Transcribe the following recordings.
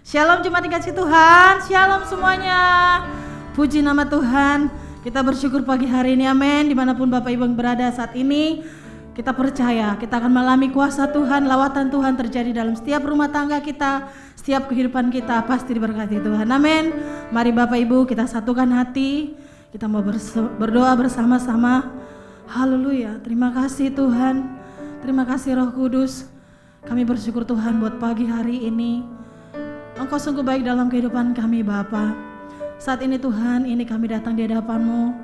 Shalom jemaat dikasih Tuhan, shalom semuanya. Puji nama Tuhan. Kita bersyukur pagi hari ini, amin. Dimanapun Bapak Ibu berada saat ini, kita percaya kita akan mengalami kuasa Tuhan, lawatan Tuhan terjadi dalam setiap rumah tangga kita, setiap kehidupan kita pasti diberkati Tuhan, amin. Mari Bapak Ibu kita satukan hati, kita mau berdoa bersama-sama. Haleluya, terima kasih Tuhan, terima kasih Roh Kudus. Kami bersyukur Tuhan buat pagi hari ini. Engkau sungguh baik dalam kehidupan kami Bapa. Saat ini Tuhan, ini kami datang di hadapan-Mu.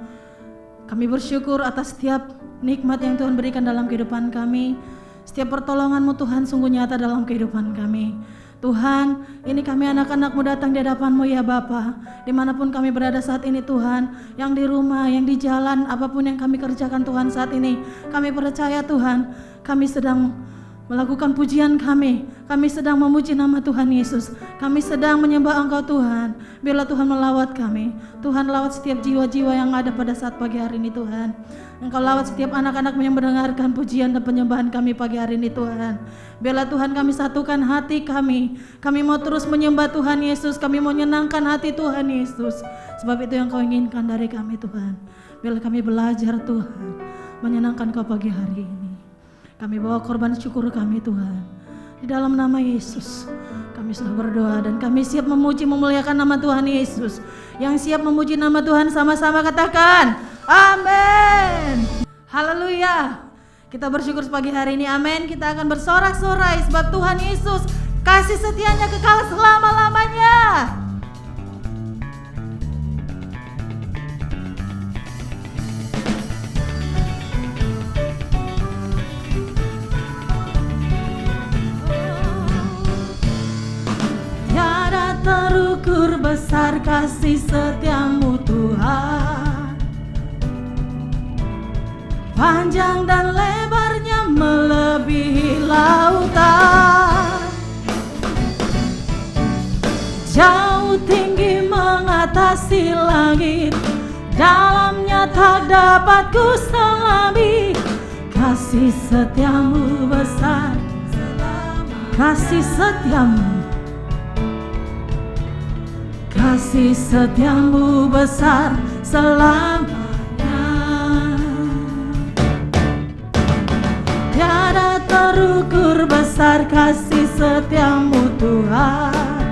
Kami bersyukur atas setiap nikmat yang Tuhan berikan dalam kehidupan kami. Setiap pertolongan-Mu Tuhan sungguh nyata dalam kehidupan kami. Tuhan, ini kami anak-anak-Mu datang di hadapan-Mu ya Bapa. Dimanapun kami berada saat ini Tuhan, yang di rumah, yang di jalan, apapun yang kami kerjakan Tuhan saat ini, kami percaya Tuhan, kami sedang melakukan pujian kami sedang memuji nama Tuhan Yesus, kami sedang menyembah Engkau Tuhan. Biarlah Tuhan melawat kami, Tuhan lawat setiap jiwa-jiwa yang ada pada saat pagi hari ini Tuhan. Engkau lawat setiap anak-anak yang mendengarkan pujian dan penyembahan kami pagi hari ini Tuhan. Biarlah Tuhan kami satukan hati kami mau terus menyembah Tuhan Yesus, kami mau menyenangkan hati Tuhan Yesus. Sebab itu yang Kau inginkan dari kami Tuhan. Biarlah kami belajar Tuhan, menyenangkan Kau pagi hari ini. Kami bawa korban syukur kami Tuhan. Di dalam nama Yesus kami sudah berdoa dan kami siap memuji memuliakan nama Tuhan Yesus. Yang siap memuji nama Tuhan sama-sama katakan amin. Haleluya. Kita bersyukur pagi hari ini, amin. Kita akan bersorak-sorai sebab Tuhan Yesus kasih setianya kekal selama-lamanya. Terukur besar kasih setiamu Tuhan, panjang dan lebarnya melebihi lautan, jauh tinggi mengatasi langit, dalamnya tak dapat ku selami. Kasih setiamu besar, kasih setiamu, kasih setiamu besar selamanya. Tiada terukur besar kasih setiamu Tuhan,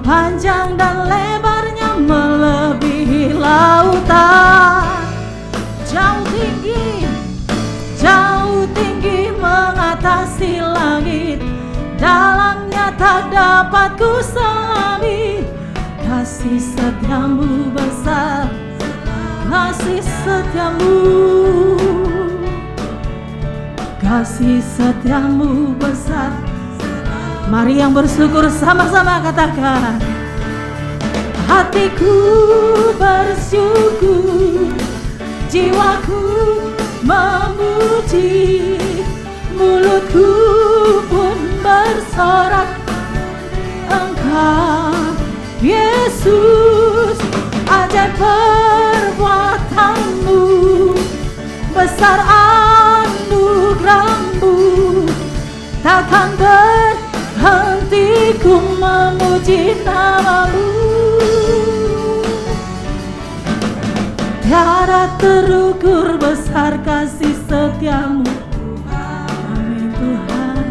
panjang dan lebarnya melebihi lautan, jauh tinggi mengatasi langit, dalamnya tak dapat ku selami. Kasih setiamu besar, kasih setiamu, kasih setiamu besar. Mari yang bersyukur sama-sama katakan, hatiku bersyukur, jiwaku memuji, mulutku pun bersorak Engkau Yesus. Ajaib perbuatanmu, besar anugerahmu, takkan berhenti ku memuji namamu. Tiada terukur besar kasih setiamu, amin Tuhan.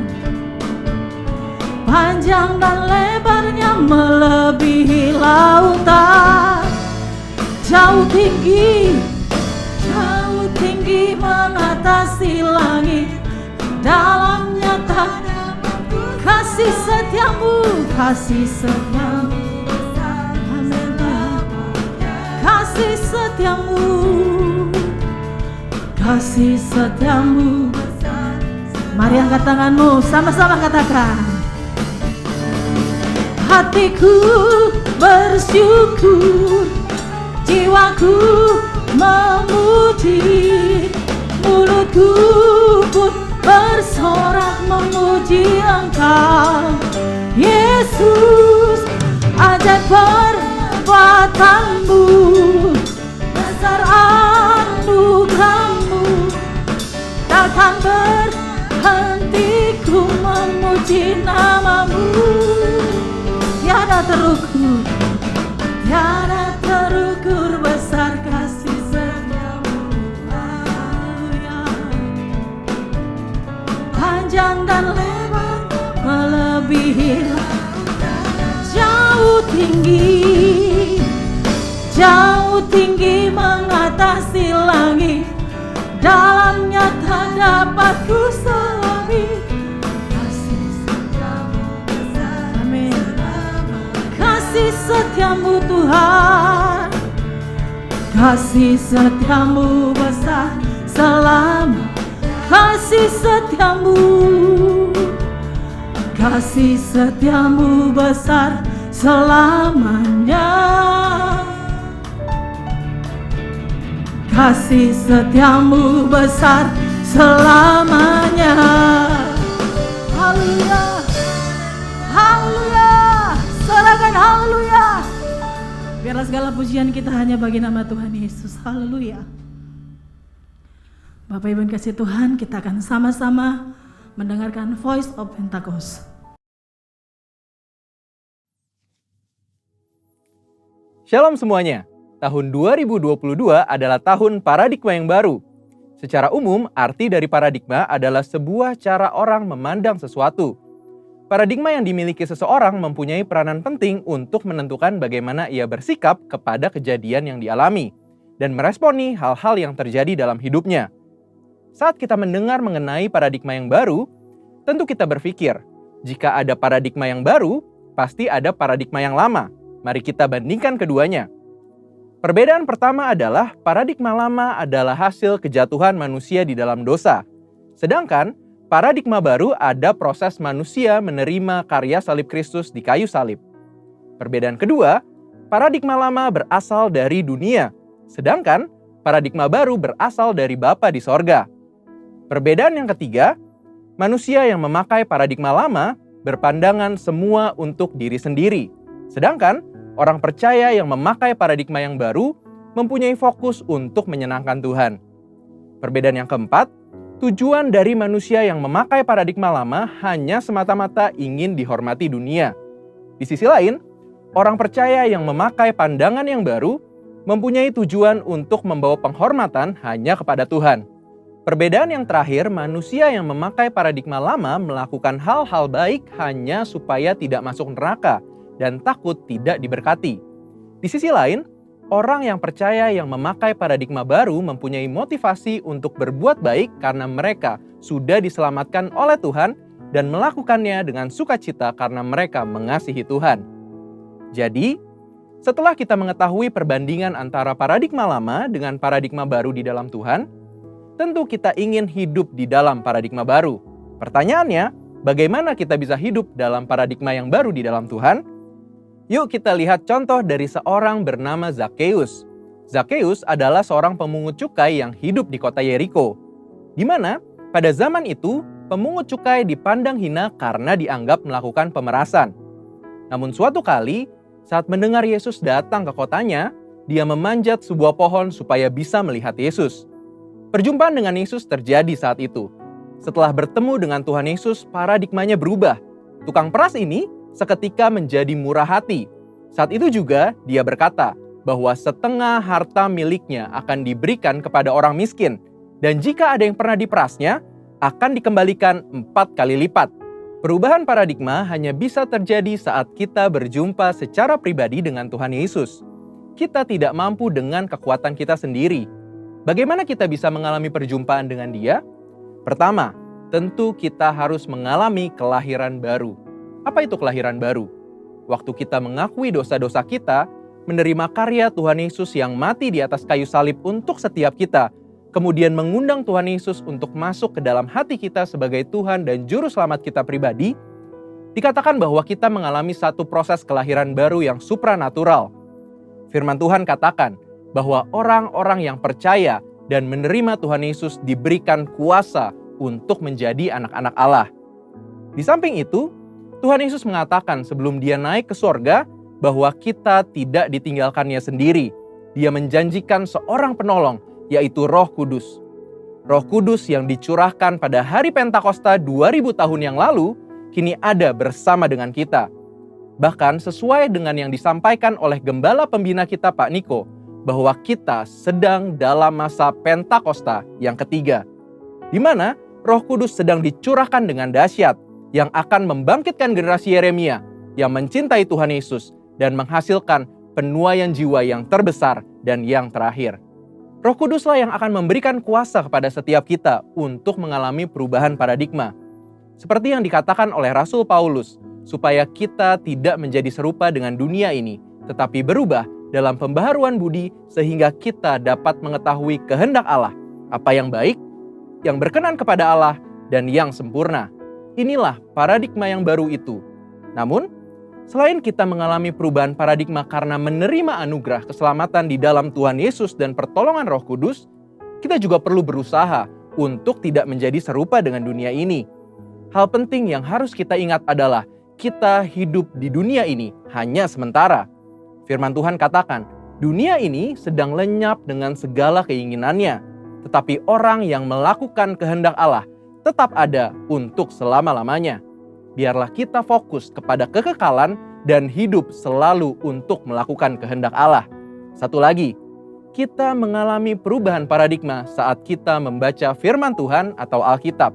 Panjang dan lebarnya melebihi lautan, jauh tinggi mengatasi langit, dalamnya tak kasih setiamu, kasih setiamu, amin Tuhan. Kasih setiamu, kasih setiamu. Mari angkat tanganmu, sama-sama katakan, hatiku bersyukur, jiwaku memuji, mulutku pun bersorak memuji Engkau Yesus. Ajaib perbuatanmu, besar anugerahmu, takkan berhenti ku memuji nama terukur, tiada terukur besar kasih setiamu. Haleluya. Panjang dan lebar melebihi jauh tinggi mengatasi langit, dalamnya tak dapat ku selami. Kasih setiamu besar, amin. Kasih setiamu Tuhan, kasih setiamu besar selama. Kasih setiamu, kasih setiamu besar selamanya. Kasih setiamu besar selamanya. Haleluya, haleluya, sorakan haleluya. Biarlah segala pujian kita hanya bagi nama Tuhan Yesus. Haleluya. Bapak Ibu yang kasih Tuhan, kita akan sama-sama mendengarkan Voice of Pentecost. Shalom semuanya. Tahun 2022 adalah tahun paradigma yang baru. Secara umum, arti dari paradigma adalah sebuah cara orang memandang sesuatu. Paradigma yang dimiliki seseorang mempunyai peranan penting untuk menentukan bagaimana ia bersikap kepada kejadian yang dialami dan meresponi hal-hal yang terjadi dalam hidupnya. Saat kita mendengar mengenai paradigma yang baru, tentu kita berpikir, jika ada paradigma yang baru, pasti ada paradigma yang lama. Mari kita bandingkan keduanya. Perbedaan pertama adalah paradigma lama adalah hasil kejatuhan manusia di dalam dosa. Sedangkan paradigma baru ada proses manusia menerima karya salib Kristus di kayu salib. Perbedaan kedua, paradigma lama berasal dari dunia, sedangkan paradigma baru berasal dari Bapa di sorga. Perbedaan yang ketiga, manusia yang memakai paradigma lama berpandangan semua untuk diri sendiri, sedangkan orang percaya yang memakai paradigma yang baru mempunyai fokus untuk menyenangkan Tuhan. Perbedaan yang keempat, tujuan dari manusia yang memakai paradigma lama hanya semata-mata ingin dihormati dunia. Di sisi lain, orang percaya yang memakai pandangan yang baru mempunyai tujuan untuk membawa penghormatan hanya kepada Tuhan. Perbedaan yang terakhir, manusia yang memakai paradigma lama melakukan hal-hal baik hanya supaya tidak masuk neraka dan takut tidak diberkati. Di sisi lain, orang yang percaya yang memakai paradigma baru mempunyai motivasi untuk berbuat baik karena mereka sudah diselamatkan oleh Tuhan dan melakukannya dengan sukacita karena mereka mengasihi Tuhan. Jadi, setelah kita mengetahui perbandingan antara paradigma lama dengan paradigma baru di dalam Tuhan, tentu kita ingin hidup di dalam paradigma baru. Pertanyaannya, bagaimana kita bisa hidup dalam paradigma yang baru di dalam Tuhan? Yuk kita lihat contoh dari seorang bernama Zakheus. Zakheus adalah seorang pemungut cukai yang hidup di kota Yeriko, di mana pada zaman itu pemungut cukai dipandang hina karena dianggap melakukan pemerasan. Namun suatu kali, saat mendengar Yesus datang ke kotanya, dia memanjat sebuah pohon supaya bisa melihat Yesus. Perjumpaan dengan Yesus terjadi saat itu. Setelah bertemu dengan Tuhan Yesus, paradigmanya berubah. Tukang peras ini seketika menjadi murah hati. Saat itu juga dia berkata bahwa setengah harta miliknya akan diberikan kepada orang miskin. Dan jika ada yang pernah diperasnya, akan dikembalikan 4 kali lipat. Perubahan paradigma hanya bisa terjadi saat kita berjumpa secara pribadi dengan Tuhan Yesus. Kita tidak mampu dengan kekuatan kita sendiri. Bagaimana kita bisa mengalami perjumpaan dengan Dia? Pertama, tentu kita harus mengalami kelahiran baru. Apa itu kelahiran baru? Waktu kita mengakui dosa-dosa kita, menerima karya Tuhan Yesus yang mati di atas kayu salib untuk setiap kita, kemudian mengundang Tuhan Yesus untuk masuk ke dalam hati kita sebagai Tuhan dan Juru Selamat kita pribadi, dikatakan bahwa kita mengalami satu proses kelahiran baru yang supranatural. Firman Tuhan katakan bahwa orang-orang yang percaya dan menerima Tuhan Yesus diberikan kuasa untuk menjadi anak-anak Allah. Di samping itu, Tuhan Yesus mengatakan sebelum Dia naik ke sorga bahwa kita tidak ditinggalkannya sendiri. Dia menjanjikan seorang penolong, yaitu Roh Kudus. Roh Kudus yang dicurahkan pada hari Pentakosta 2000 tahun yang lalu, kini ada bersama dengan kita. Bahkan sesuai dengan yang disampaikan oleh gembala pembina kita Pak Niko, bahwa kita sedang dalam masa Pentakosta yang ketiga, di mana Roh Kudus sedang dicurahkan dengan dahsyat yang akan membangkitkan generasi Yeremia yang mencintai Tuhan Yesus dan menghasilkan penuaian jiwa yang terbesar dan yang terakhir. Roh Kuduslah yang akan memberikan kuasa kepada setiap kita untuk mengalami perubahan paradigma. Seperti yang dikatakan oleh Rasul Paulus, supaya kita tidak menjadi serupa dengan dunia ini, tetapi berubah dalam pembaharuan budi sehingga kita dapat mengetahui kehendak Allah, apa yang baik, yang berkenan kepada Allah, dan yang sempurna. Inilah paradigma yang baru itu. Namun, selain kita mengalami perubahan paradigma karena menerima anugerah keselamatan di dalam Tuhan Yesus dan pertolongan Roh Kudus, kita juga perlu berusaha untuk tidak menjadi serupa dengan dunia ini. Hal penting yang harus kita ingat adalah kita hidup di dunia ini hanya sementara. Firman Tuhan katakan, dunia ini sedang lenyap dengan segala keinginannya. Tetapi orang yang melakukan kehendak Allah tetap ada untuk selama-lamanya. Biarlah kita fokus kepada kekekalan dan hidup selalu untuk melakukan kehendak Allah. Satu lagi, kita mengalami perubahan paradigma saat kita membaca firman Tuhan atau Alkitab.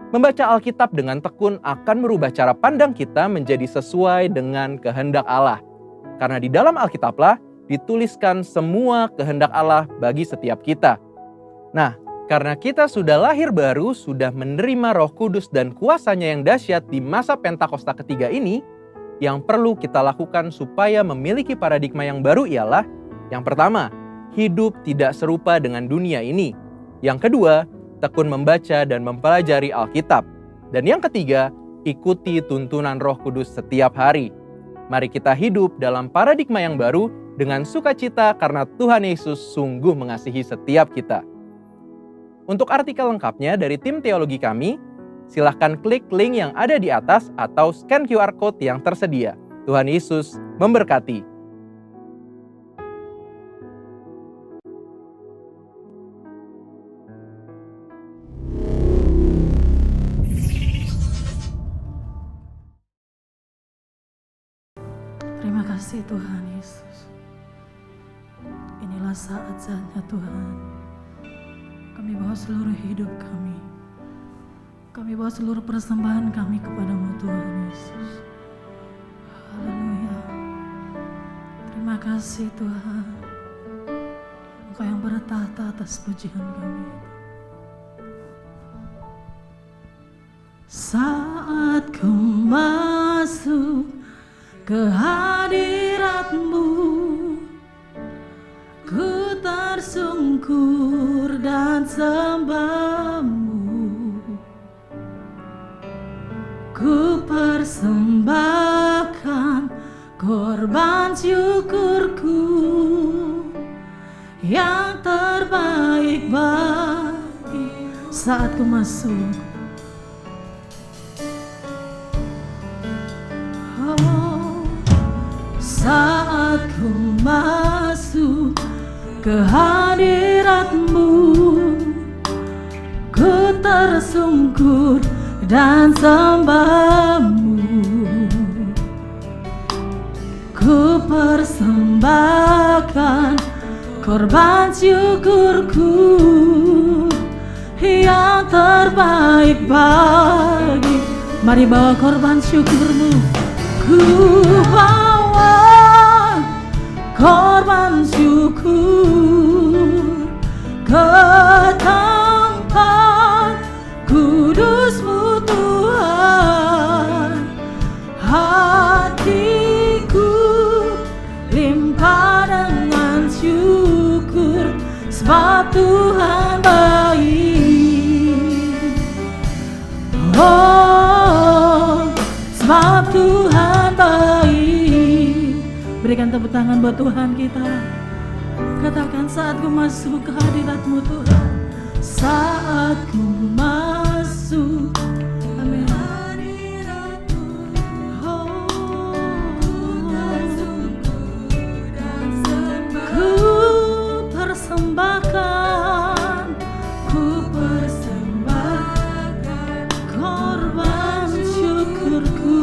Membaca Alkitab dengan tekun akan merubah cara pandang kita menjadi sesuai dengan kehendak Allah. Karena di dalam Alkitablah dituliskan semua kehendak Allah bagi setiap kita. Nah, karena kita sudah lahir baru, sudah menerima Roh Kudus dan kuasanya yang dahsyat di masa Pentakosta ketiga ini, yang perlu kita lakukan supaya memiliki paradigma yang baru ialah, yang pertama, hidup tidak serupa dengan dunia ini. Yang kedua, tekun membaca dan mempelajari Alkitab. Dan yang ketiga, ikuti tuntunan Roh Kudus setiap hari. Mari kita hidup dalam paradigma yang baru dengan sukacita karena Tuhan Yesus sungguh mengasihi setiap kita. Untuk artikel lengkapnya dari tim teologi kami, silahkan klik link yang ada di atas atau scan QR Code yang tersedia. Tuhan Yesus memberkati. Terima kasih Tuhan Yesus. Inilah saat-saatnya Tuhan. Kami bawa seluruh hidup kami. Kami bawa seluruh persembahan kami kepadamu Tuhan Yesus. Haleluya. Terima kasih Tuhan. Engkau yang bertahta atas pujian kami. Saat ku masuk ke hadirat-Mu, ku tersungkur dan sembah-Mu. Ku persembahkan korban syukurku yang terbaik bagi saat ku masuk. Saat ku masuk ke hadirat-Mu, ku tersungkur dan sembah-Mu. Ku persembahkan korban syukurku yang terbaik bagi. Mari bawa korban syukur-Mu. Ku bawa korban syukur ke tempat kudus-Mu Tuhan. Hatiku limpah dengan syukur sebab Tuhan baik. Oh, sebab Tuhan baik. Berikan tepuk tangan buat Tuhan kita. Katakan, saat ku masuk ke hadirat-Mu Tuhan. Saat ku masuk, amin. Ku persembahkan korban syukurku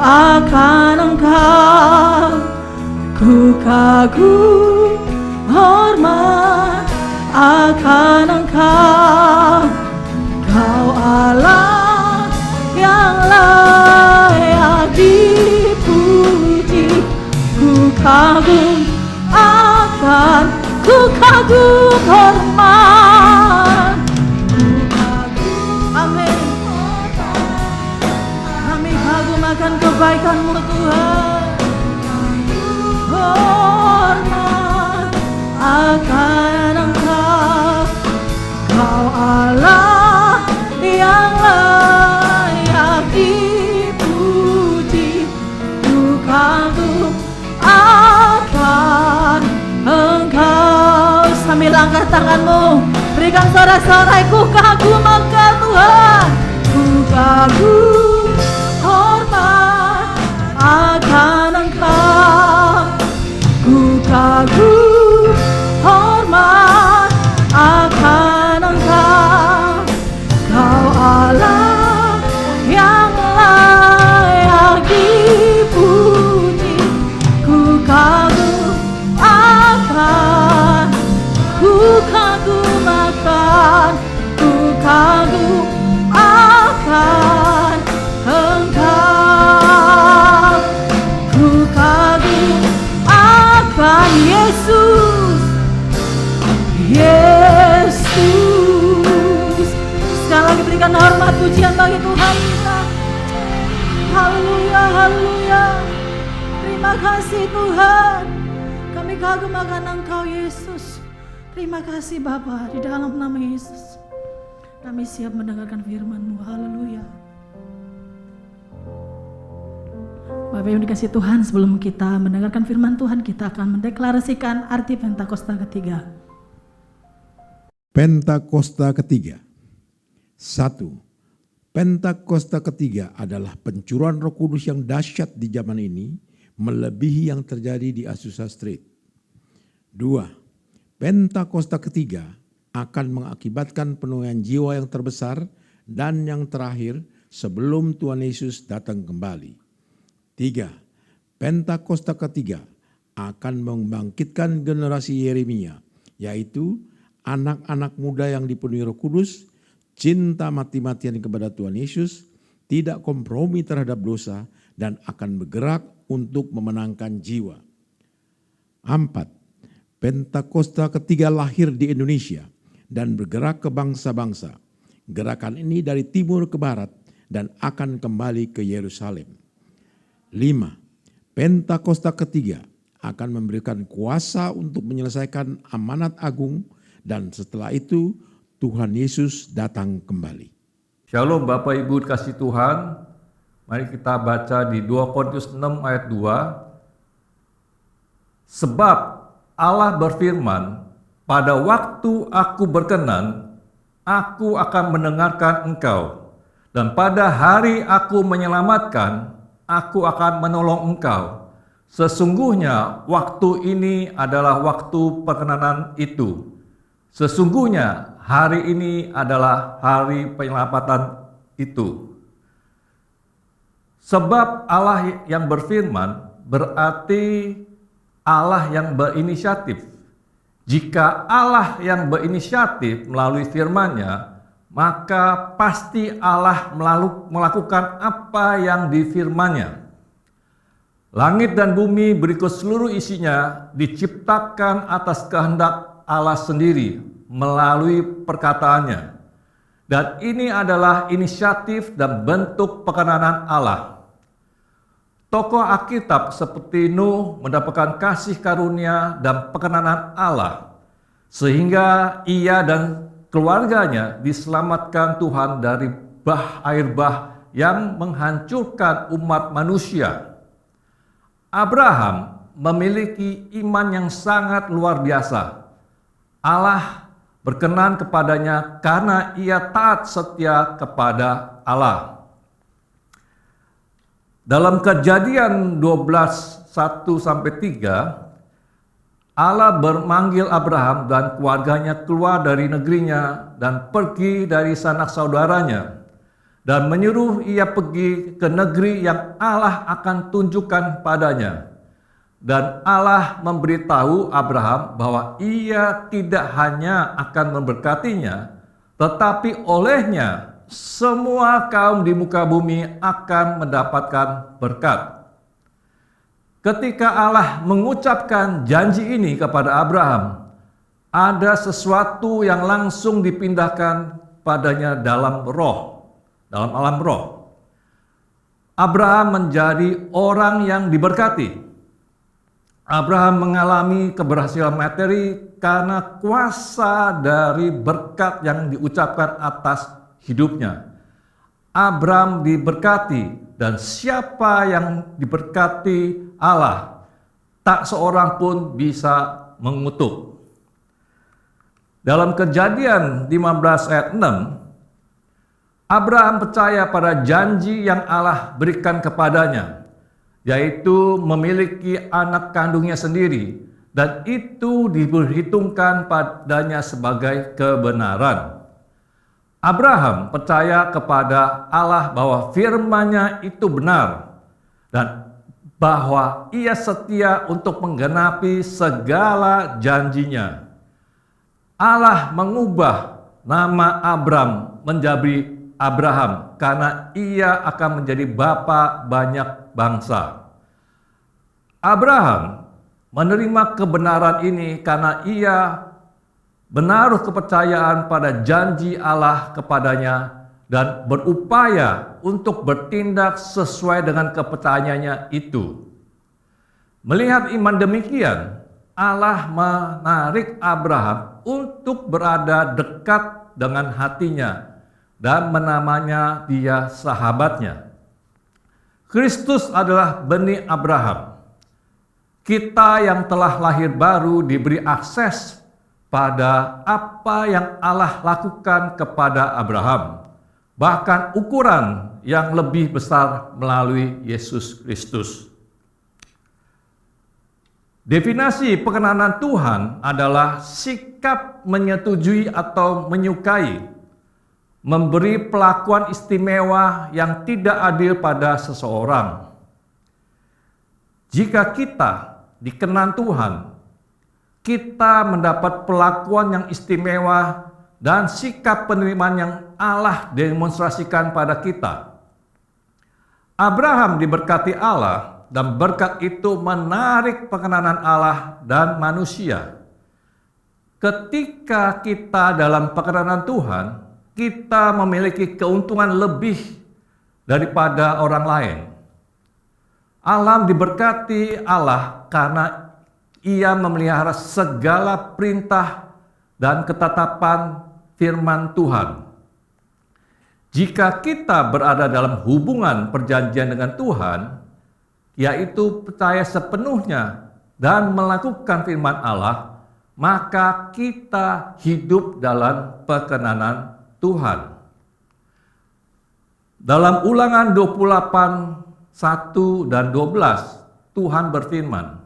akan Engkau. Ku kagum hormat akan Engkau. Kau Allah yang layak dipuji. Ku kagum hormat. Ku kagum, amin. Kami kagum akan kebaikan-Mu Tuhan. Hormat akan Engkau. Kau Allah yang layak dipuji. Ku kagum akan Engkau. Sambil angkat tanganmu, berikan sorak-sorai. Ku kagum akan Tuhan. Ku kagum hormat akan Engkau. Ku kagum hormat akan Engkau. Kau Allah yang layak dipuji. Ku kagum akan, ku kagum akan, ku kagum akan Engkau. Ku kagum akan Yesus. Yesus. Sekali lagi berikan hormat pujian bagi Tuhan kita. Haleluya, haleluya. Terima kasih Tuhan. Kami kagum akan Engkau Yesus. Terima kasih Bapa, di dalam nama Yesus kami siap mendengarkan firman-Mu. Haleluya. Bapak yang dikasihi Tuhan, sebelum kita mendengarkan firman Tuhan, kita akan mendeklarasikan arti Pentakosta ketiga. Pentakosta ketiga. 1. Pentakosta ketiga adalah pencurahan Roh Kudus yang dahsyat di zaman ini, melebihi yang terjadi di Azusa Street. 2. Pentakosta ketiga akan mengakibatkan penuaian jiwa yang terbesar dan yang terakhir sebelum Tuhan Yesus datang kembali. 3. Pentakosta ketiga akan membangkitkan generasi Yeremia, yaitu anak-anak muda yang dipenuhi Roh Kudus, cinta mati-matian kepada Tuhan Yesus, tidak kompromi terhadap dosa, dan akan bergerak untuk memenangkan jiwa. 4. Pentakosta ketiga lahir di Indonesia dan bergerak ke bangsa-bangsa. Gerakan ini dari timur ke barat dan akan kembali ke Yerusalem. 5. Pentakosta ketiga akan memberikan kuasa untuk menyelesaikan amanat agung, dan setelah itu Tuhan Yesus datang kembali. Shalom Bapak Ibu dikasih Tuhan. Mari kita baca di 2 Korintus 6 ayat 2. Sebab Allah berfirman, pada waktu aku berkenan, aku akan mendengarkan engkau. Dan pada hari aku menyelamatkan, aku akan menolong engkau. Sesungguhnya waktu ini adalah waktu perkenanan itu. Sesungguhnya hari ini adalah hari penyelamatan itu. Sebab Allah yang berfirman berarti Allah yang berinisiatif. Jika Allah yang berinisiatif melalui firman-Nya, maka pasti Allah melakukan apa yang difirman-Nya. Langit dan bumi berikut seluruh isinya diciptakan atas kehendak Allah sendiri melalui perkataannya. Dan ini adalah inisiatif dan bentuk perkenanan Allah. Tokoh Alkitab seperti Nuh mendapatkan kasih karunia dan perkenanan Allah, sehingga ia dan keluarganya diselamatkan Tuhan dari air bah yang menghancurkan umat manusia. Abraham memiliki iman yang sangat luar biasa. Allah berkenan kepadanya karena ia taat setia kepada Allah. Dalam Kejadian 12:1-3, Allah memanggil Abraham dan keluarganya keluar dari negerinya dan pergi dari sanak saudaranya dan menyuruh ia pergi ke negeri yang Allah akan tunjukkan padanya. Dan Allah memberitahu Abraham bahwa ia tidak hanya akan memberkatinya, tetapi olehnya semua kaum di muka bumi akan mendapatkan berkat. Ketika Allah mengucapkan janji ini kepada Abraham, ada sesuatu yang langsung dipindahkan padanya dalam alam roh. Abraham menjadi orang yang diberkati. Abraham mengalami keberhasilan materi karena kuasa dari berkat yang diucapkan atas hidupnya. Abraham diberkati, dan siapa yang diberkati Allah, tak seorang pun bisa mengutuk. Dalam Kejadian 15 ayat 6, Abraham percaya pada janji yang Allah berikan kepadanya, yaitu memiliki anak kandungnya sendiri, dan itu diperhitungkan padanya sebagai kebenaran. Abraham percaya kepada Allah bahwa firman-Nya itu benar, dan bahwa ia setia untuk menggenapi segala janjinya. Allah mengubah nama Abram menjadi Abraham karena ia akan menjadi bapa banyak bangsa. Abraham menerima kebenaran ini karena ia menaruh kepercayaan pada janji Allah kepadanya dan berupaya untuk bertindak sesuai dengan kepercayaannya itu. Melihat iman demikian, Allah menarik Abraham untuk berada dekat dengan hatinya dan menamanya dia sahabatnya. Kristus adalah benih Abraham. Kita yang telah lahir baru diberi akses pada apa yang Allah lakukan kepada Abraham, bahkan ukuran yang lebih besar melalui Yesus Kristus. Definisi perkenanan Tuhan adalah sikap menyetujui atau menyukai, memberi perlakuan istimewa yang tidak adil pada seseorang. Jika kita dikenan Tuhan, kita mendapat perlakuan yang istimewa dan sikap penerimaan yang Allah demonstrasikan pada kita. Abraham diberkati Allah, dan berkat itu menarik perkenanan Allah dan manusia. Ketika kita dalam perkenanan Tuhan, kita memiliki keuntungan lebih daripada orang lain. Alam diberkati Allah karena ia memelihara segala perintah dan ketetapan firman Tuhan. Jika kita berada dalam hubungan perjanjian dengan Tuhan, yaitu percaya sepenuhnya dan melakukan firman Allah, maka kita hidup dalam perkenanan Tuhan. Dalam Ulangan 28, 1 dan 12, Tuhan berfirman,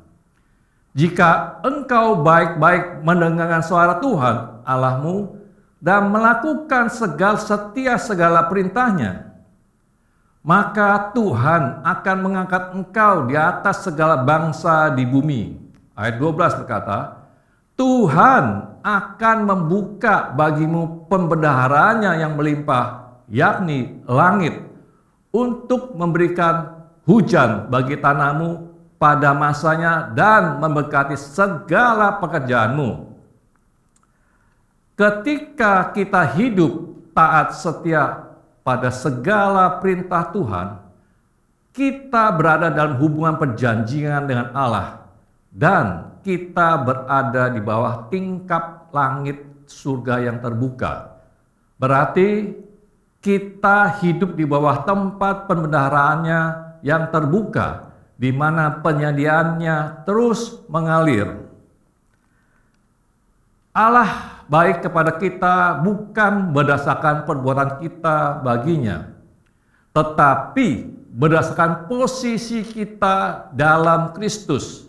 "Jika engkau baik-baik mendengarkan suara Tuhan Allahmu dan melakukan segala perintahnya, maka Tuhan akan mengangkat engkau di atas segala bangsa di bumi." Ayat 12 berkata, Tuhan akan membuka bagimu pembendaharaannya yang melimpah, yakni langit, untuk memberikan hujan bagi tanahmu pada masanya dan memberkati segala pekerjaanmu. Ketika kita hidup taat setia pada segala perintah Tuhan, kita berada dalam hubungan perjanjian dengan Allah dan kita berada di bawah tingkap langit surga yang terbuka. Berarti kita hidup di bawah tempat pembendaharaannya yang terbuka, di mana penyediaannya terus mengalir. Allah baik kepada kita bukan berdasarkan perbuatan kita baginya, tetapi berdasarkan posisi kita dalam Kristus.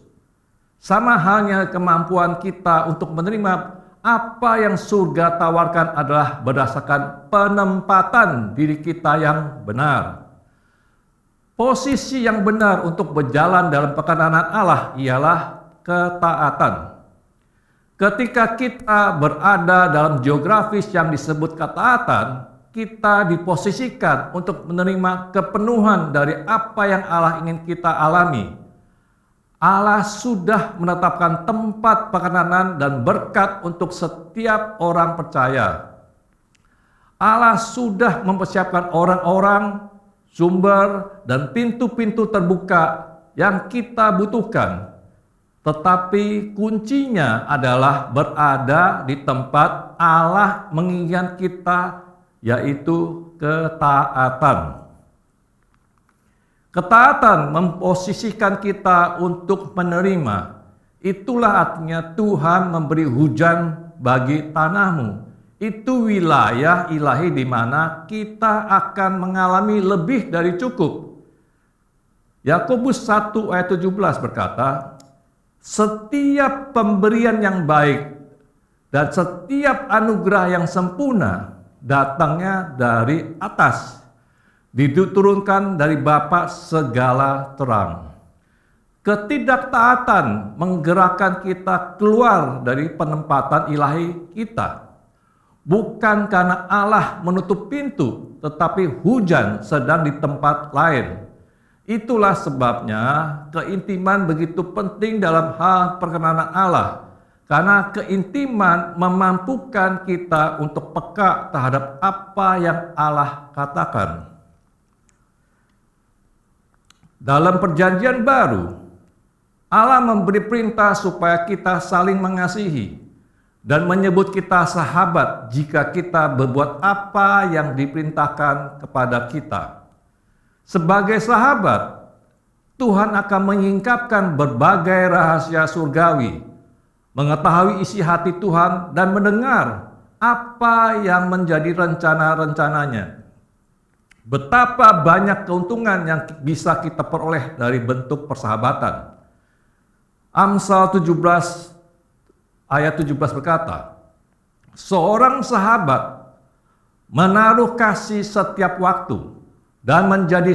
Sama halnya kemampuan kita untuk menerima apa yang surga tawarkan adalah berdasarkan penempatan diri kita yang benar. Posisi yang benar untuk berjalan dalam perkenan Allah ialah ketaatan. Ketika kita berada dalam geografis yang disebut ketaatan, kita diposisikan untuk menerima kepenuhan dari apa yang Allah ingin kita alami. Allah sudah menetapkan tempat perkenanan dan berkat untuk setiap orang percaya. Allah sudah mempersiapkan orang-orang, sumber, dan pintu-pintu terbuka yang kita butuhkan. Tetapi kuncinya adalah berada di tempat Allah menginginkan kita, yaitu ketaatan. Ketaatan memposisikan kita untuk menerima. Itulah artinya Tuhan memberi hujan bagi tanahmu. Itu wilayah ilahi di mana kita akan mengalami lebih dari cukup. Yakobus 1 ayat 17 berkata, setiap pemberian yang baik dan setiap anugerah yang sempurna datangnya dari atas, diturunkan dari Bapa segala terang. Ketidaktaatan menggerakkan kita keluar dari penempatan ilahi kita. Bukan karena Allah menutup pintu, tetapi hujan sedang di tempat lain. Itulah sebabnya keintiman begitu penting dalam hal perkenanan Allah. Karena keintiman memampukan kita untuk peka terhadap apa yang Allah katakan. Dalam perjanjian baru, Allah memberi perintah supaya kita saling mengasihi dan menyebut kita sahabat jika kita berbuat apa yang diperintahkan kepada kita. Sebagai sahabat, Tuhan akan menyingkapkan berbagai rahasia surgawi, mengetahui isi hati Tuhan dan mendengar apa yang menjadi rencana-rencananya. Betapa banyak keuntungan yang bisa kita peroleh dari bentuk persahabatan. Amsal 17 ayat 17 berkata, seorang sahabat menaruh kasih setiap waktu dan menjadi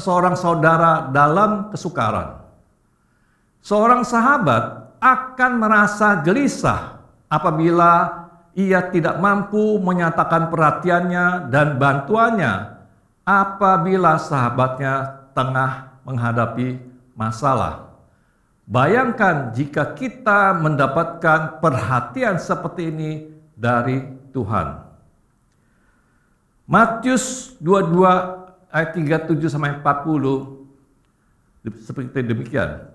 seorang saudara dalam kesukaran. Seorang sahabat akan merasa gelisah apabila ia tidak mampu menyatakan perhatiannya dan bantuannya apabila sahabatnya tengah menghadapi masalah. Bayangkan jika kita mendapatkan perhatian seperti ini dari Tuhan. Matius 22 ayat 37 sampai 40 seperti demikian.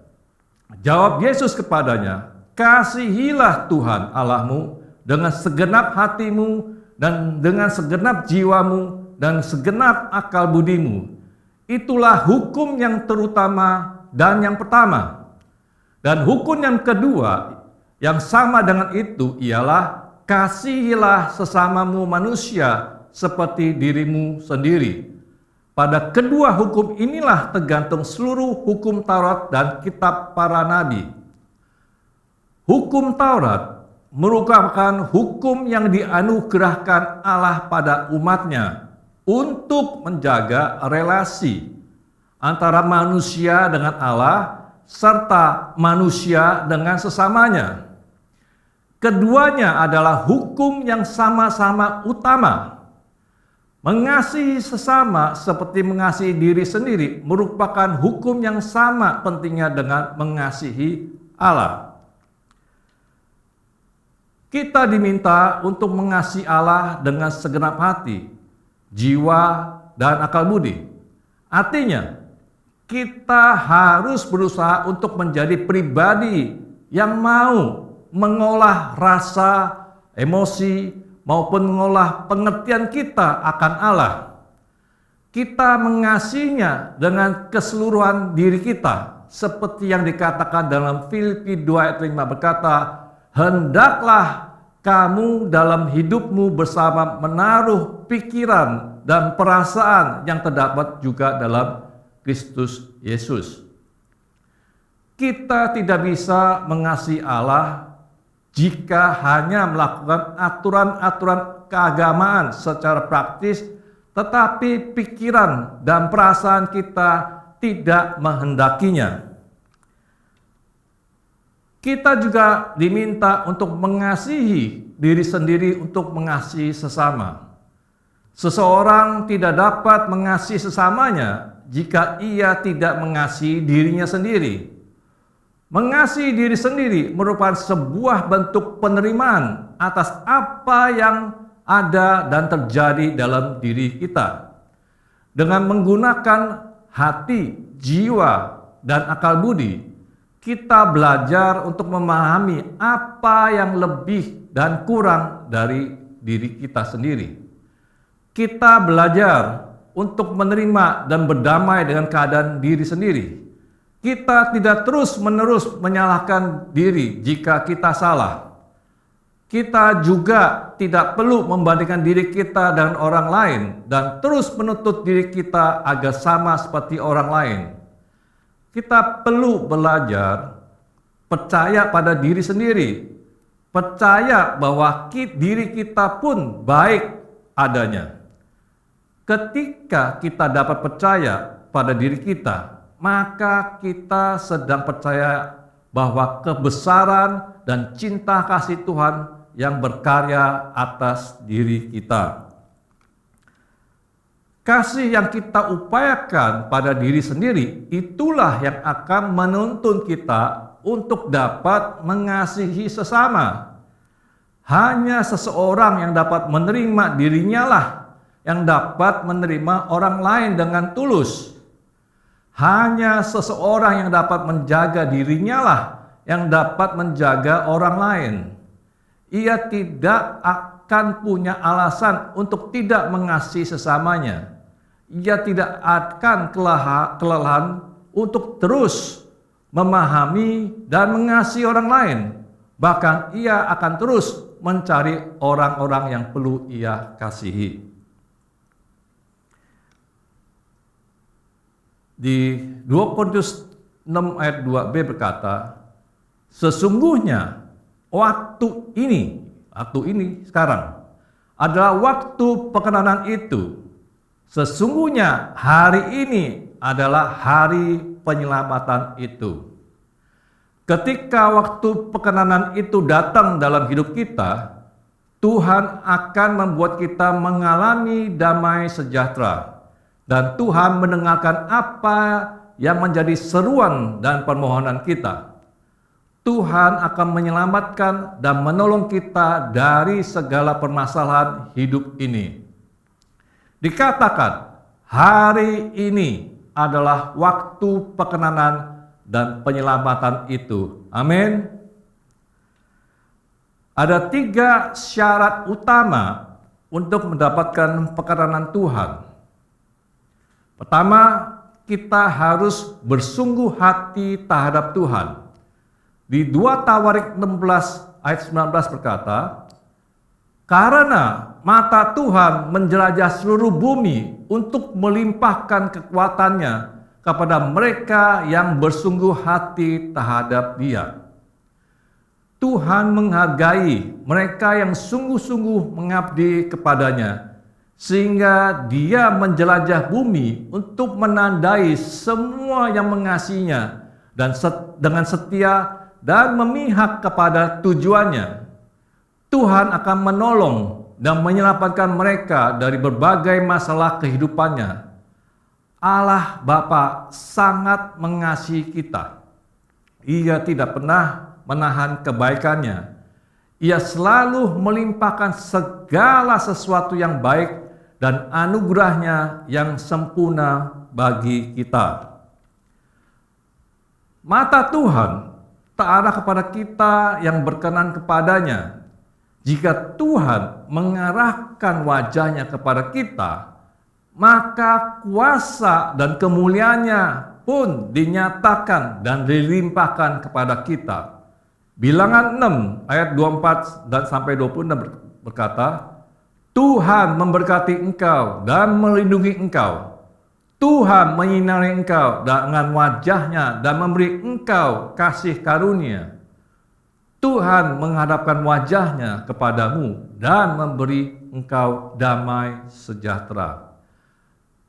Jawab Yesus kepadanya, kasihilah Tuhan Allahmu dengan segenap hatimu dan dengan segenap jiwamu dan segenap akal budimu. Itulah hukum yang terutama dan yang pertama. Dan hukum yang kedua yang sama dengan itu ialah kasihilah sesamamu manusia seperti dirimu sendiri. Pada kedua hukum inilah tergantung seluruh hukum Taurat dan kitab para nabi. Hukum Taurat merupakan hukum yang dianugerahkan Allah pada umatnya untuk menjaga relasi antara manusia dengan Allah serta manusia dengan sesamanya. Keduanya adalah hukum yang sama-sama utama. Mengasihi sesama seperti mengasihi diri sendiri merupakan hukum yang sama pentingnya dengan mengasihi Allah. Kita diminta untuk mengasihi Allah dengan segenap hati, jiwa, dan akal budi. Artinya, kita harus berusaha untuk menjadi pribadi yang mau mengolah rasa, emosi, maupun mengolah pengertian kita akan Allah. Kita mengasihinya dengan keseluruhan diri kita, seperti yang dikatakan dalam Filipi 2 ayat 5 berkata, hendaklah kamu dalam hidupmu bersama menaruh pikiran dan perasaan yang terdapat juga dalam Kristus Yesus. Kita tidak bisa mengasihi Allah jika hanya melakukan aturan-aturan keagamaan secara praktis, tetapi pikiran dan perasaan kita tidak menghendakinya. Kita juga diminta untuk mengasihi diri sendiri untuk mengasihi sesama. Seseorang tidak dapat mengasihi sesamanya jika ia tidak mengasihi dirinya sendiri. Mengasihi diri sendiri merupakan sebuah bentuk penerimaan atas apa yang ada dan terjadi dalam diri kita. Dengan menggunakan hati, jiwa, dan akal budi, kita belajar untuk memahami apa yang lebih dan kurang dari diri kita sendiri. Kita belajar untuk menerima dan berdamai dengan keadaan diri sendiri. Kita tidak terus-menerus menyalahkan diri jika kita salah. Kita juga tidak perlu membandingkan diri kita dengan orang lain dan terus menuntut diri kita agar sama seperti orang lain. Kita perlu belajar percaya pada diri sendiri, percaya bahwa diri kita pun baik adanya. Ketika kita dapat percaya pada diri kita, maka kita sedang percaya bahwa kebesaran dan cinta kasih Tuhan yang berkarya atas diri kita. Kasih yang kita upayakan pada diri sendiri, itulah yang akan menuntun kita untuk dapat mengasihi sesama. Hanya seseorang yang dapat menerima dirinya lah yang dapat menerima orang lain dengan tulus. Hanya seseorang yang dapat menjaga dirinya lah yang dapat menjaga orang lain. Ia tidak akan punya alasan untuk tidak mengasihi sesamanya. Ia tidak akan kelelahan untuk terus memahami dan mengasihi orang lain. Bahkan ia akan terus mencari orang-orang yang perlu ia kasihi. Di 2 Korintus 6 ayat 2b berkata, sesungguhnya waktu ini sekarang adalah waktu perkenanan itu. Sesungguhnya hari ini adalah hari penyelamatan itu. Ketika waktu perkenanan itu datang dalam hidup kita, Tuhan akan membuat kita mengalami damai sejahtera. Dan Tuhan mendengarkan apa yang menjadi seruan dan permohonan kita. Tuhan akan menyelamatkan dan menolong kita dari segala permasalahan hidup ini. Dikatakan, hari ini adalah waktu perkenanan dan penyelamatan itu. Amin. Ada 3 syarat utama untuk mendapatkan perkenanan Tuhan. Pertama, kita harus bersungguh hati terhadap Tuhan. Di 2 Tawarik 16 ayat 19 berkata, karena mata Tuhan menjelajah seluruh bumi untuk melimpahkan kekuatannya kepada mereka yang bersungguh hati terhadap Dia. Tuhan menghargai mereka yang sungguh-sungguh mengabdi kepadanya, sehingga Dia menjelajah bumi untuk menandai semua yang mengasihinya dan dengan setia dan memihak kepada tujuannya. Tuhan akan menolong dan menyelamatkan mereka dari berbagai masalah kehidupannya. Allah Bapa sangat mengasihi kita. Ia tidak pernah menahan kebaikannya. Ia selalu melimpahkan segala sesuatu yang baik dan anugerahnya yang sempurna bagi kita. Mata Tuhan terarah kepada kita yang berkenan kepadanya. Jika Tuhan mengarahkan wajahnya kepada kita, maka kuasa dan kemuliaannya pun dinyatakan dan dilimpahkan kepada kita. Bilangan 6 ayat 24 dan sampai 26 berkata, Tuhan memberkati engkau dan melindungi engkau. Tuhan menyinari engkau dengan wajahnya dan memberi engkau kasih karunia. Tuhan menghadapkan wajahnya kepadamu dan memberi engkau damai sejahtera.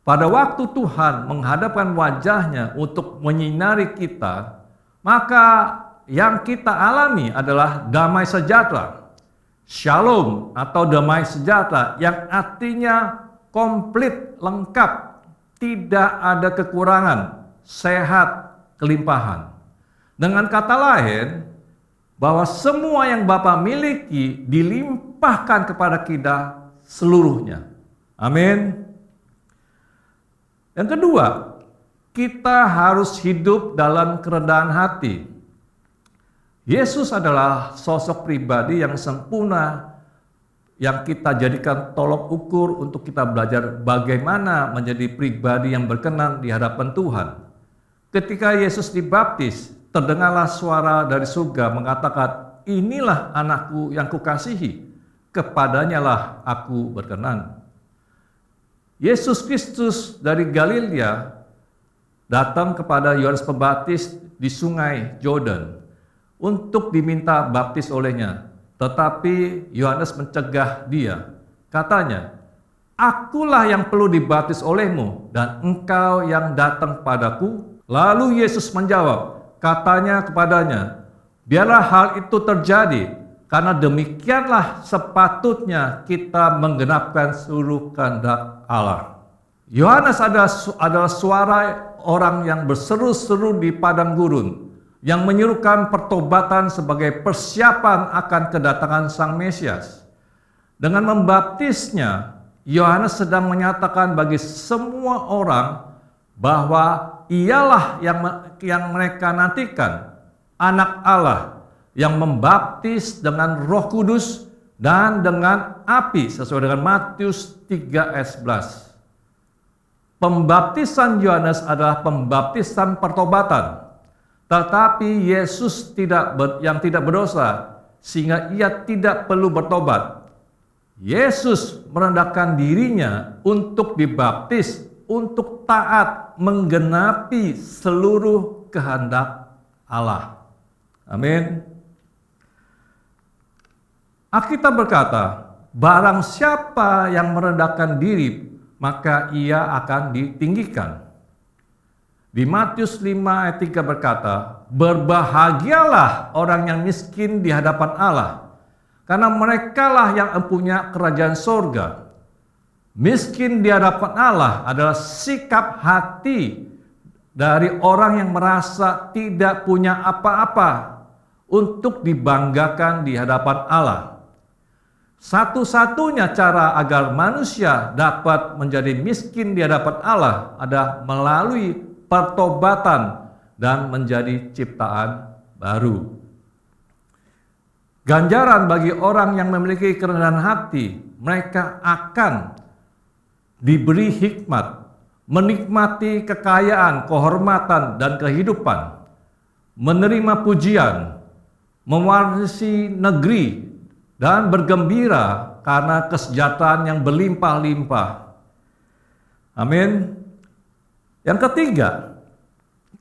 Pada waktu Tuhan menghadapkan wajahnya untuk menyinari kita, maka yang kita alami adalah damai sejahtera. Shalom atau damai sejahtera yang artinya komplit, lengkap, tidak ada kekurangan, sehat, kelimpahan. Dengan kata lain, bahwa semua yang Bapa miliki dilimpahkan kepada kita seluruhnya. Amin. Yang kedua, kita harus hidup dalam kerendahan hati. Yesus adalah sosok pribadi yang sempurna, yang kita jadikan tolok ukur untuk kita belajar bagaimana menjadi pribadi yang berkenan di hadapan Tuhan. Ketika Yesus dibaptis, terdengarlah suara dari surga mengatakan, "Inilah anakku yang kukasihi, kepadanya lah aku berkenan." Yesus Kristus dari Galilea datang kepada Yohanes Pembaptis di sungai Yordan untuk diminta baptis olehnya. Tetapi Yohanes mencegah dia. Katanya, "Akulah yang perlu dibaptis olehmu dan engkau yang datang padaku." Lalu Yesus menjawab, katanya kepadanya, "Biarlah hal itu terjadi, karena demikianlah sepatutnya kita menggenapkan seluruh kehendak Allah." Yohanes adalah suara orang yang berseru-seru di padang gurun, yang menyerukan pertobatan sebagai persiapan akan kedatangan Sang Mesias. Dengan membaptisnya, Yohanes sedang menyatakan bagi semua orang bahwa ialah yang mereka nantikan, anak Allah yang membaptis dengan Roh Kudus dan dengan api sesuai dengan Matius 3 ayat 11. Pembaptisan Yohanes adalah pembaptisan pertobatan, tetapi Yesus yang tidak berdosa sehingga ia tidak perlu bertobat. Yesus merendahkan dirinya untuk dibaptis, untuk taat menggenapi seluruh kehendak Allah. Amin. Alkitab berkata, barang siapa yang merendahkan diri, maka ia akan ditinggikan. Di Matius 5 ayat 3 berkata, berbahagialah orang yang miskin di hadapan Allah, karena merekalah yang mempunyai kerajaan sorga. Miskin di hadapan Allah adalah sikap hati dari orang yang merasa tidak punya apa-apa untuk dibanggakan di hadapan Allah. Satu-satunya cara agar manusia dapat menjadi miskin di hadapan Allah adalah melalui pertobatan dan menjadi ciptaan baru. Ganjaran bagi orang yang memiliki kerendahan hati, mereka akan diberi hikmat, menikmati kekayaan, kehormatan, dan kehidupan, menerima pujian, mewarisi negeri, dan bergembira karena kesejahteraan yang berlimpah-limpah. Amin. Yang ketiga,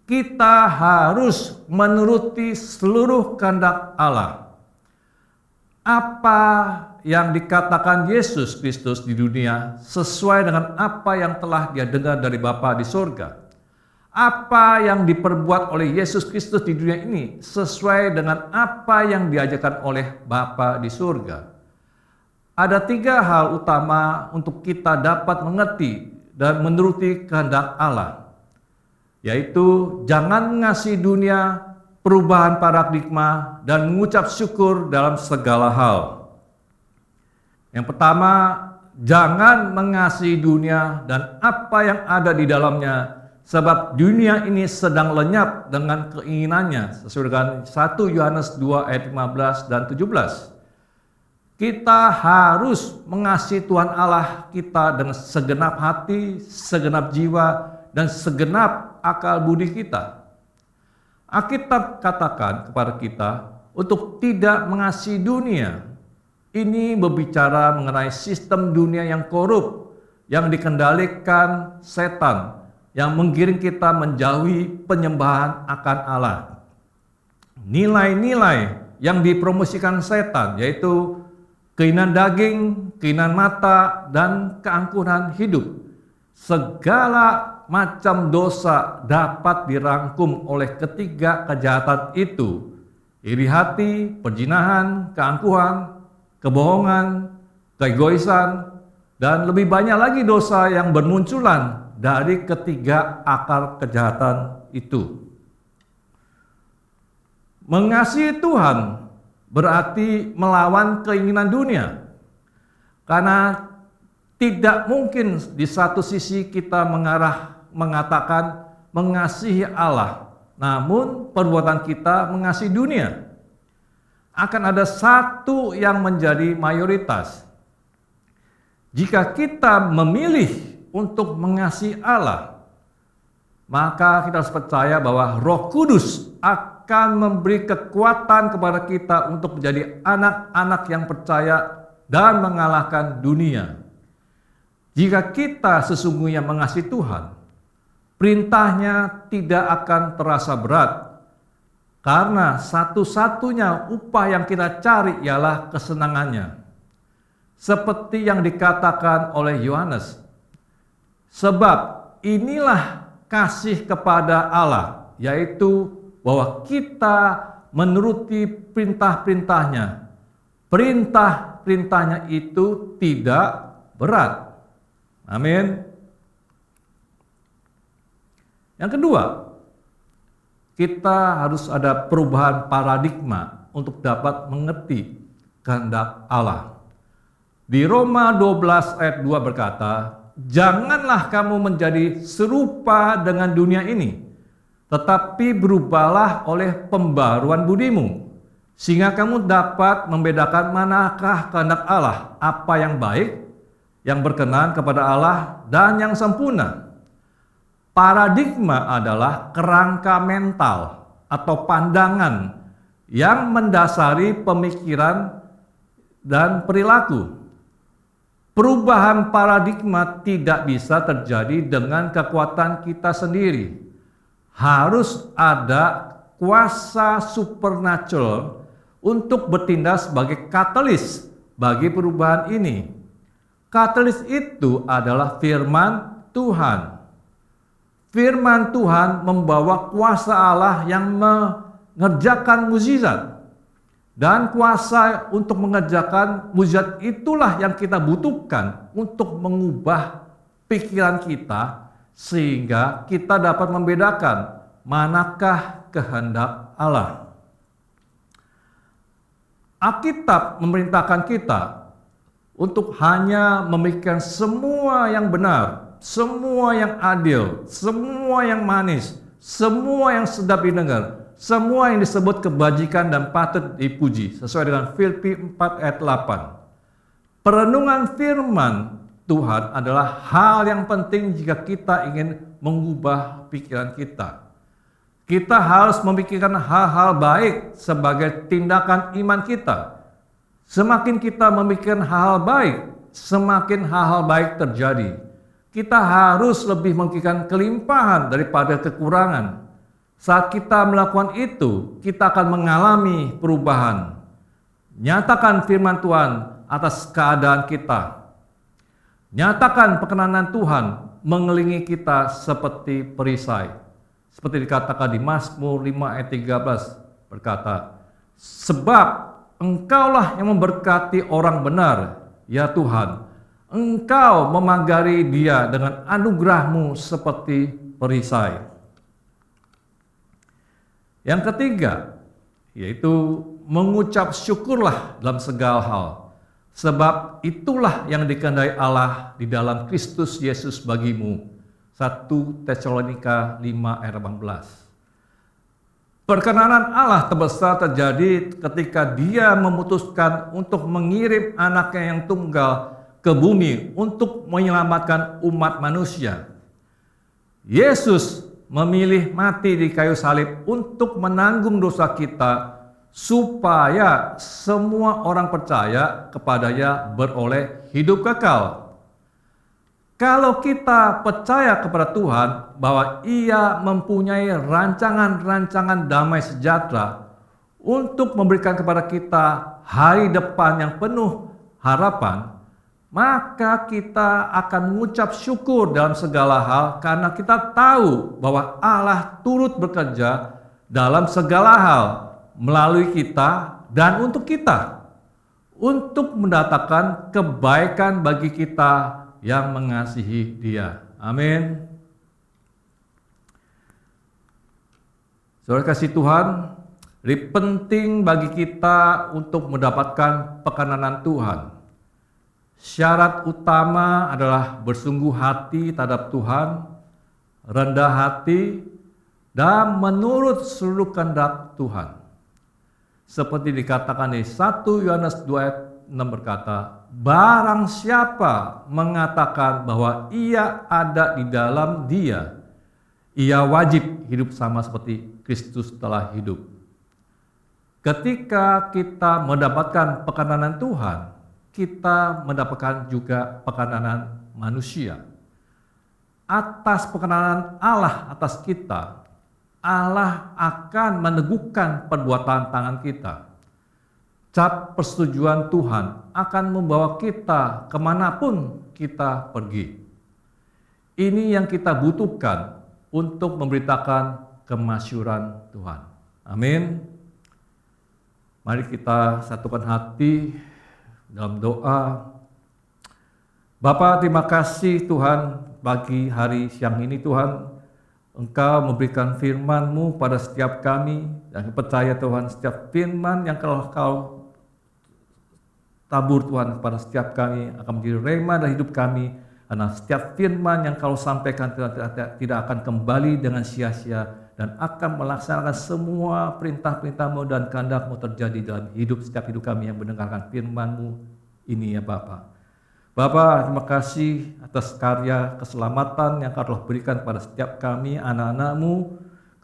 kita harus menuruti seluruh kehendak Allah. Apa yang dikatakan Yesus Kristus di dunia sesuai dengan apa yang telah dia dengar dari Bapa di surga. Apa yang diperbuat oleh Yesus Kristus di dunia ini sesuai dengan apa yang diajarkan oleh Bapa di surga. Ada 3 hal utama untuk kita dapat mengerti dan menuruti kehendak Allah, yaitu jangan mengasihi dunia, perubahan paradigma, dan mengucap syukur dalam segala hal. Yang pertama, jangan mengasihi dunia dan apa yang ada di dalamnya, sebab dunia ini sedang lenyap dengan keinginannya, sesuai dengan 1 Yohanes 2 ayat 15 dan 17. Kita harus mengasihi Tuhan Allah kita dengan segenap hati, segenap jiwa, dan segenap akal budi kita. Alkitab katakan kepada kita untuk tidak mengasihi dunia. Ini berbicara mengenai sistem dunia yang korup, yang dikendalikan setan, yang menggiring kita menjauhi penyembahan akan Allah. Nilai-nilai yang dipromosikan setan, yaitu keinginan daging, keinginan mata, dan keangkuhan hidup. Segala macam dosa dapat dirangkum oleh ketiga kejahatan itu: iri hati, perzinahan, keangkuhan, kebohongan, keegoisan, dan lebih banyak lagi dosa yang bermunculan dari ketiga akar kejahatan itu. Mengasihi Tuhan berarti melawan keinginan dunia, karena tidak mungkin di satu sisi kita mengatakan mengasihi Allah, namun perbuatan kita mengasihi dunia. Akan ada satu yang menjadi mayoritas. Jika kita memilih untuk mengasihi Allah, maka kita harus percaya bahwa Roh Kudus akan memberi kekuatan kepada kita untuk menjadi anak-anak yang percaya dan mengalahkan dunia. Jika kita sesungguhnya mengasihi Tuhan, perintahnya tidak akan terasa berat, karena satu-satunya upah yang kita cari ialah kesenangannya. Seperti yang dikatakan oleh Yohanes, sebab inilah kasih kepada Allah, yaitu bahwa kita menuruti perintah-perintahnya. Perintah-perintahnya itu tidak berat. Amin. Yang kedua, kita harus ada perubahan paradigma untuk dapat mengerti kehendak Allah. Di Roma 12 ayat 2 berkata, janganlah kamu menjadi serupa dengan dunia ini, tetapi berubahlah oleh pembaruan budimu, sehingga kamu dapat membedakan manakah kehendak Allah, apa yang baik, yang berkenan kepada Allah, dan yang sempurna. Paradigma adalah kerangka mental atau pandangan yang mendasari pemikiran dan perilaku. Perubahan paradigma tidak bisa terjadi dengan kekuatan kita sendiri. Harus ada kuasa supernatural untuk bertindak sebagai katalis bagi perubahan ini. Katalis itu adalah firman Tuhan. Firman Tuhan membawa kuasa Allah yang mengerjakan mukjizat. Dan kuasa untuk mengerjakan mukjizat itulah yang kita butuhkan untuk mengubah pikiran kita, sehingga kita dapat membedakan manakah kehendak Allah. Alkitab memerintahkan kita untuk hanya memikirkan semua yang benar, semua yang adil, semua yang manis, semua yang sedap didengar, semua yang disebut kebajikan dan patut dipuji, sesuai dengan Filipi 4 ayat 8. Perenungan firman Tuhan adalah hal yang penting jika kita ingin mengubah pikiran kita. Kita harus memikirkan hal-hal baik sebagai tindakan iman kita. Semakin kita memikirkan hal-hal baik, semakin hal-hal baik terjadi. Kita harus lebih memikirkan kelimpahan daripada kekurangan. Saat kita melakukan itu, kita akan mengalami perubahan. Nyatakan firman Tuhan atas keadaan kita. Nyatakan perkenanan Tuhan mengelilingi kita seperti perisai. Seperti dikatakan di Mazmur 5 ayat 13 berkata, sebab Engkaulah yang memberkati orang benar, ya Tuhan. Engkau memagari dia dengan anugerah-Mu seperti perisai. Yang ketiga, yaitu mengucap syukurlah dalam segala hal. Sebab itulah yang dikehendaki Allah di dalam Kristus Yesus bagimu. 1 Tesalonika 5 ayat 18. Perkenanan Allah terbesar terjadi ketika Dia memutuskan untuk mengirim anaknya yang tunggal ke bumi untuk menyelamatkan umat manusia. Yesus memilih mati di kayu salib untuk menanggung dosa kita, supaya semua orang percaya kepadanya beroleh hidup kekal. Kalau kita percaya kepada Tuhan bahwa Ia mempunyai rancangan-rancangan damai sejahtera untuk memberikan kepada kita hari depan yang penuh harapan, maka kita akan mengucap syukur dalam segala hal karena kita tahu bahwa Allah turut bekerja dalam segala hal melalui kita dan untuk kita, untuk mendatangkan kebaikan bagi kita yang mengasihi Dia. Amin. Saudara kasih Tuhan, lebih penting bagi kita untuk mendapatkan perkenanan Tuhan. Syarat utama adalah bersungguh hati terhadap Tuhan, rendah hati, dan menurut seluruh kehendak Tuhan. Seperti dikatakan di 1 Yohanes 2 ayat 6 berkata, barang siapa mengatakan bahwa ia ada di dalam Dia, ia wajib hidup sama seperti Kristus telah hidup. Ketika kita mendapatkan perkenanan Tuhan, kita mendapatkan juga perkenanan manusia. Atas perkenanan Allah atas kita, Allah akan meneguhkan perbuatan tangan kita. Cap persetujuan Tuhan akan membawa kita kemanapun kita pergi. Ini yang kita butuhkan untuk memberitakan kemasyhuran Tuhan. Amin. Mari kita satukan hati dalam doa. Bapa, terima kasih Tuhan bagi hari siang ini Tuhan. Engkau memberikan firman-Mu pada setiap kami, dan percaya Tuhan setiap firman yang Kau tabur Tuhan kepada setiap kami akan menjadi rema dalam hidup kami, karena setiap firman yang Kau sampaikan tidak akan kembali dengan sia-sia, dan akan melaksanakan semua perintah-perintah-Mu dan kehendak-Mu terjadi dalam setiap hidup kami yang mendengarkan firman-Mu ini ya Bapa. Bapa, terima kasih atas karya keselamatan yang Kau telah berikan pada setiap kami, anak-anak-Mu.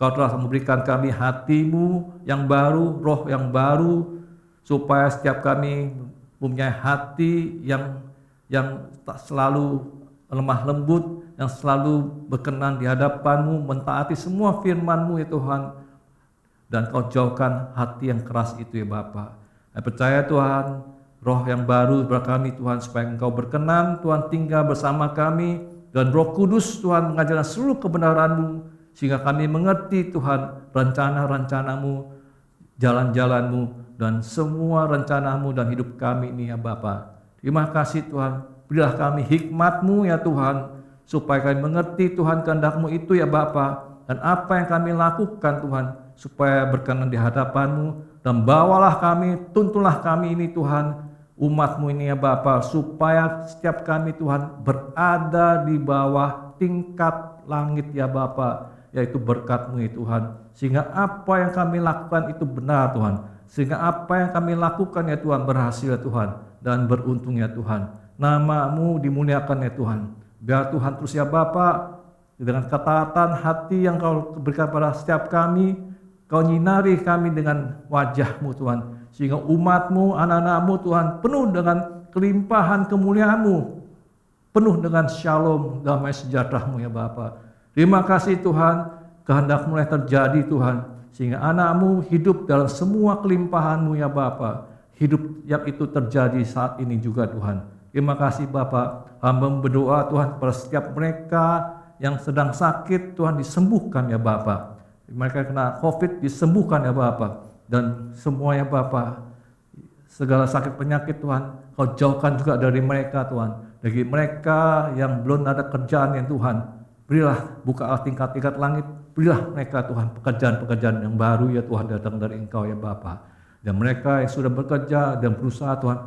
Kau telah memberikan kami hati-Mu yang baru, roh yang baru, supaya setiap kami mempunyai hati yang tak selalu lemah lembut, yang selalu berkenan di hadapan-Mu, mentaati semua firman-Mu ya Tuhan, dan Kau jauhkan hati yang keras itu ya Bapa. Saya percaya Tuhan, roh yang baru kepada kami Tuhan, supaya Engkau berkenan Tuhan tinggal bersama kami, dan Roh Kudus Tuhan mengajarkan seluruh kebenaran-Mu, sehingga kami mengerti Tuhan rencana-rencana-Mu, jalan-jalan-Mu, dan semua rencana-Mu dan hidup kami ini ya Bapa. Terima kasih Tuhan. Berilah kami hikmat-Mu ya Tuhan, supaya kami mengerti Tuhan kehendak-Mu itu ya Bapa, dan apa yang kami lakukan Tuhan, supaya berkenan di hadapan-Mu, dan bawalah kami, tuntunlah kami ini Tuhan, umat-Mu ini ya Bapa, supaya setiap kami Tuhan berada di bawah tingkat langit ya Bapa, yaitu berkat-Mu ya Tuhan, sehingga apa yang kami lakukan itu benar Tuhan, sehingga apa yang kami lakukan ya Tuhan berhasil ya Tuhan, dan beruntung ya Tuhan. Nama-Mu dimuliakan ya Tuhan. Biar Tuhan terus ya Bapa, dengan ketaatan hati yang Kau berikan pada setiap kami, Kau nyinari kami dengan wajah-Mu Tuhan, sehingga umat-Mu, anak-anak-Mu Tuhan penuh dengan kelimpahan kemuliaan-Mu, penuh dengan shalom, damai sejahtera-Mu ya Bapa. Terima kasih Tuhan, kehendak-Mu yang terjadi Tuhan, sehingga anak-Mu hidup dalam semua kelimpahan-Mu ya Bapa. Hidup yang itu terjadi saat ini juga Tuhan. Terima kasih Bapa. Hamba berdoa Tuhan kepada setiap mereka yang sedang sakit Tuhan disembuhkan ya Bapa. Mereka kena COVID disembuhkan ya Bapa. Dan semua ya Bapa, segala sakit penyakit Tuhan Kau jauhkan juga dari mereka Tuhan. Bagi mereka yang belum ada kerjaan ya Tuhan, berilah bukalah tingkat-tingkat langit, berilah mereka Tuhan pekerjaan-pekerjaan yang baru ya Tuhan datang dari Engkau ya Bapa. Dan mereka yang sudah bekerja dan berusaha Tuhan,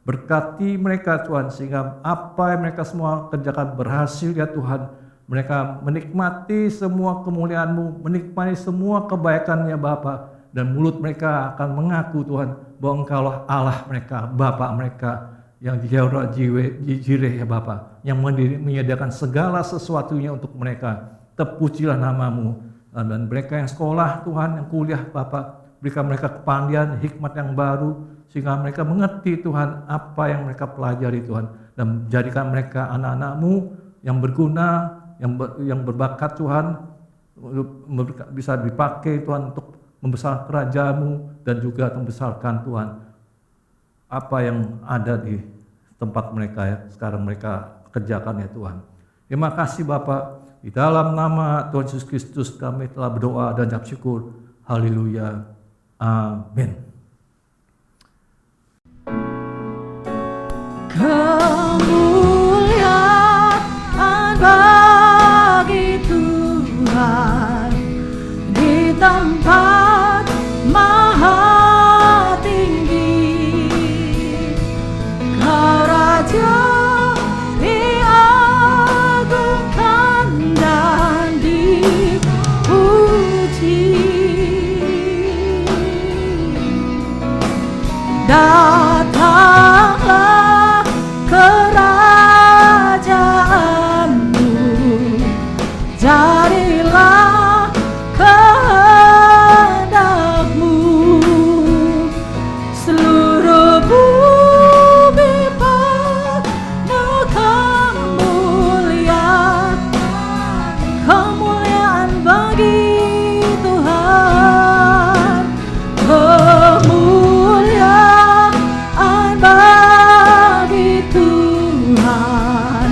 berkati mereka Tuhan, sehingga apa yang mereka semua kerjakan berhasil ya Tuhan. Mereka menikmati semua kemuliaan-Mu, menikmati semua kebaikan ya Bapa, dan mulut mereka akan mengaku Tuhan bahwa Engkaulah Allah mereka, Bapa mereka yang Jehovah Jireh ya Bapa, yang menyediakan segala sesuatunya untuk mereka. Terpujilah nama-Mu. Dan mereka yang sekolah Tuhan, yang kuliah Bapa, berikan mereka kepandian, hikmat yang baru, sehingga mereka mengerti Tuhan apa yang mereka pelajari Tuhan, dan jadikan mereka anak-anak-Mu yang berguna, yang berbakat Tuhan, bisa dipakai Tuhan untuk membesarkan kerajaan-Mu, dan juga membesarkan Tuhan apa yang ada di tempat mereka ya, sekarang mereka kerjakan ya Tuhan. Terima kasih Bapak, di dalam nama Tuhan Yesus Kristus kami telah berdoa dan ucap syukur. Haleluya. Amin. Kemuliaan bagi Tuhan di tempat maha tinggi. Kau Raja diagungkan dan dipuji. Datanglah kerajaanmu, jadilah kehendakmu, seluruh bumi penuh kemuliaan bagi Tuhan. Kemuliaan bagi Tuhan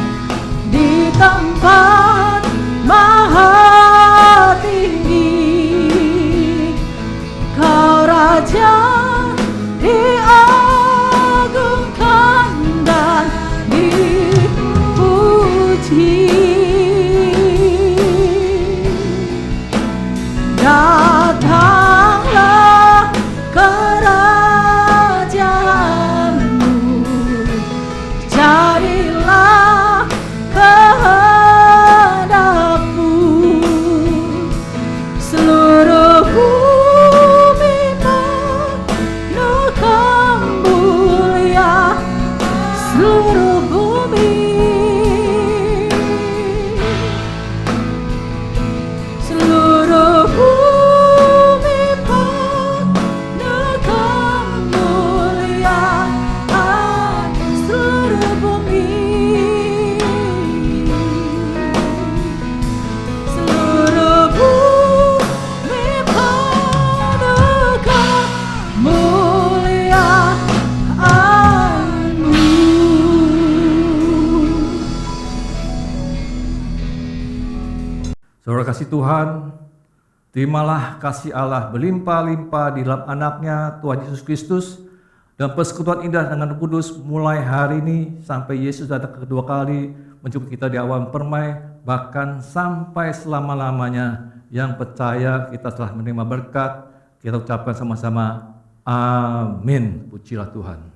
di tempat maha tinggi. Kau Raja diagungkan dan dipuji. Datanglah kerajaanmu, jadilah kehendakmu, seluruh bumi penuh kemuliaan, seluruh bumi, seluruh bumi penuh kemuliaan, seluruh bumi, seluruh bumi penuh kemuliaan-Mu. Saudara kasih Tuhan, terimalah kasih Allah berlimpah-limpah di dalam anaknya Tuhan Yesus Kristus, dan persekutuan indah dengan Roh Kudus mulai hari ini sampai Yesus datang kedua kali menjemput kita di awan permai, bahkan sampai selama-lamanya. Yang percaya kita telah menerima berkat, kita ucapkan sama-sama amin. Pujilah Tuhan.